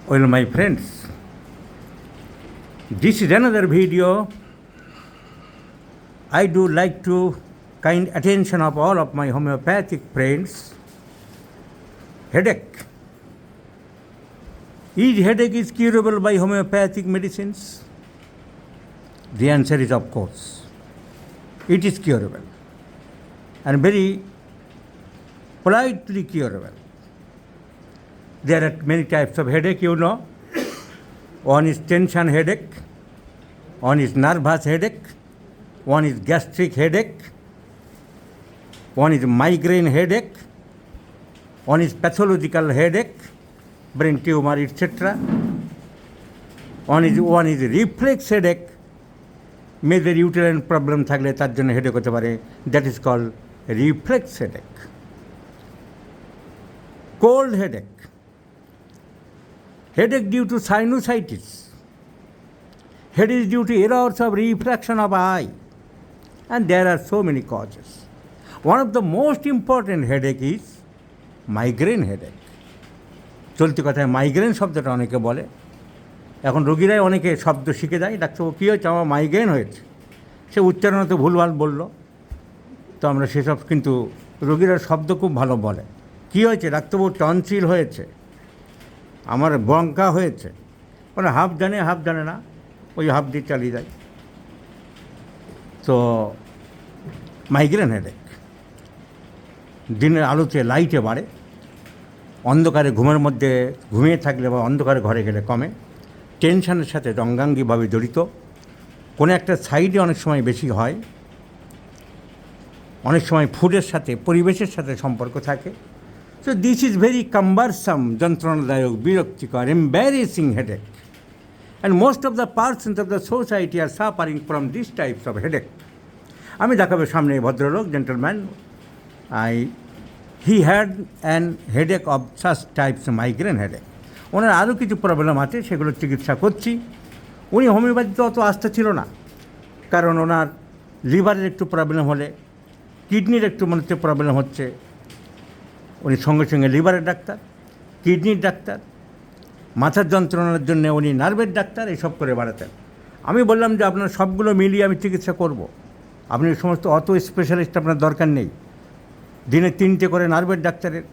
Well, my friends, this is another video. I do like to kind attention of all of my homeopathic friends. Headache. Is headache curable by homeopathic medicines? The answer is of course. It is curable and very politely curable. There are many types of headache, you know. One is tension headache, one is nervous headache, one is gastric headache, one is migraine headache, one is pathological headache, brain tumor, etc. One is reflex headache, major uterine problem থাকলে তার জন্য headache হতে পারে, that is called reflex headache. Cold headache. Headache due to sinusitis. Headache is due to errors of refraction of eye. And there are so many causes. One of the most important headache is migraine headache. চলতি কথায় migraine শব্দটা অনেকে বলে, এখন রোগীরাই অনেকে শব্দ শিখে যায়, ডাক্তারবাবু কী হয়েছে, আমার মাইগ্রেন হয়েছে, সে উচ্চারণে তো ভুলভাল বলল, তো আমরা সেসব কিন্তু রোগীরা শব্দ খুব ভালো বলে। কী হয়েছে ডাক্তারবাবু, টনসিল হয়েছে, আমার বঙ্কা হয়েছে, মানে হাফ জানে না, ওই হাফ দিয়ে চালিয়ে যায়। তো মাইগ্রেন হেডেক দিনের আলোতে লাইটে বাড়ে, অন্ধকারে ঘুমের মধ্যে ঘুমিয়ে থাকলে বা অন্ধকারে ঘরে গেলে কমে, টেনশনের সাথে অঙ্গাঙ্গিভাবে জড়িত, কোনো একটা সাইডে অনেক সময় বেশি হয়, অনেক সময় ফুডের সাথে পরিবেশের সাথে সম্পর্ক থাকে। So this is very cumbersome, যন্ত্রণাদায়ক, বিরক্তিকর, embarrassing headache. And most of the persons of the society are suffering from these types of headache. আমি দেখাবো সামনে ভদ্রলোক, gentleman, he had an headache of such types, migraine headache. ওনার আরও কিছু problem আছে, সেগুলো চিকিৎসা করছি। উনি হোমিওপ্যাথিতে অত আস্থা ছিল না, কারণ ওনার লিভারের একটু প্রবলেম হলে, কিডনির একটু মনে হচ্ছে প্রবলেম হচ্ছে, উনি সঙ্গে সঙ্গে লিভারের ডাক্তার, কিডনির ডাক্তার, মাথার যন্ত্রণার জন্য উনি নার্ভের ডাক্তার, এইসব করে বেড়াতেন। আমি বললাম যে আপনার সবগুলো মিলিয়ে আমি চিকিৎসা করব, আপনি এই সমস্ত অত স্পেশালিস্ট আপনার দরকার নেই। দিনে 3টে করে নার্ভের ডাক্তারের,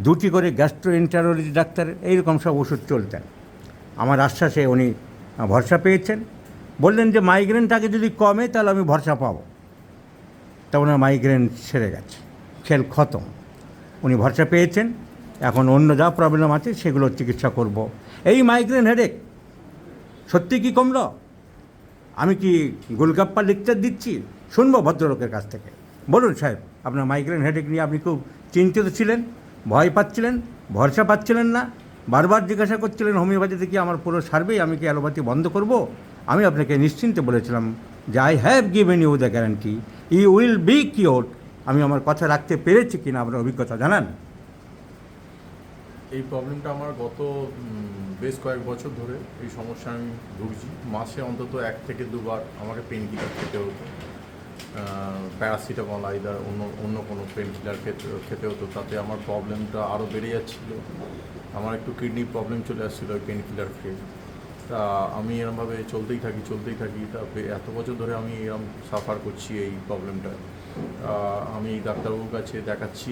2টি করে গ্যাস্ট্রোএন্টারোলজি ডাক্তারের, এইরকম সব ওষুধ চলতেন। আমার আশ্বাসে উনি ভরসা পেয়েছেন, বললেন যে মাইগ্রেনটাকে যদি কমে তাহলে আমি ভরসা পাবো। তা ওনার মাইগ্রেন সেরে গেছে, খেল খতম, উনি ভরসা পেয়েছেন। এখন অন্য যা প্রবলেম আছে সেগুলোর চিকিৎসা করব। এই মাইগ্রেন হেডেক সত্যি কি কমল? আমি কি গোলগাপ্পা লেকচার দিচ্ছি? শুনবো ভদ্রলোকের কাছ থেকে। বলুন সাহেব, আপনার মাইগ্রেন হেডেক নিয়ে আপনি খুব চিন্তিত ছিলেন, ভয় পাচ্ছিলেন, ভরসা পাচ্ছিলেন না, বারবার জিজ্ঞাসা করছিলেন হোমিওপ্যাথিতে কি আমার পুরো সার্ভেই, আমি কি অ্যালোপ্যাথি বন্ধ করব? আমি আপনাকে নিশ্চিন্তে বলেছিলাম যে I have given you the guarantee you will be cured. আমি আমার কথা রাখতে পেরেছি কিনা আপনার অভিজ্ঞতা জানান। এই প্রবলেমটা আমার গত বেশ কয়েক বছর ধরে এই সমস্যা আমি ভুগছি। মাসে অন্তত 1 থেকে 2বার আমাকে পেন কিলার খেতে হতো, প্যারাসিটামল আইদার অন্য কোনো পেন কিলার খেতে হতো। তাতে আমার প্রবলেমটা আরও বেড়ে যাচ্ছিল। আমার একটু কিডনির প্রবলেম চলে আসছিলো ওই পেন কিলার খেয়ে। তা আমি এরমভাবে চলতেই থাকি। তা এত বছর ধরে আমি এরম সাফার করছি এই প্রবলেমটা। আমি ডাক্তারবাবুর কাছে দেখাচ্ছি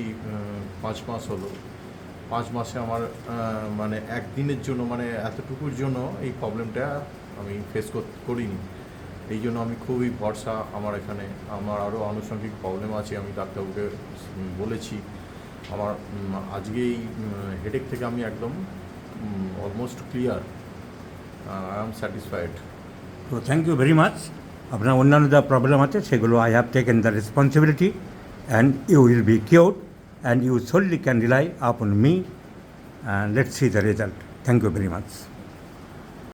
5 মাস হলো। 5 মাসে আমার মানে একদিনের জন্য, মানে এতটুকুর জন্য এই প্রবলেমটা আমি ফেস করিনি। এই জন্য আমি খুবই ভরসা আমার এখানে। আমার আরও আনুষঙ্গিক প্রবলেম আছে, আমি ডাক্তারবাবুকে বলেছি। আমার আজকে এই হেডেক থেকে আমি একদম almost clear, I am satisfied. তো থ্যাংক ইউ ভেরি মাচ। আপনার অন্যান্য যা প্রবলেম আছে সেগুলো I have taken the responsibility and you will be cured and you solely can rely upon me, and let's see the result. Thank you very much.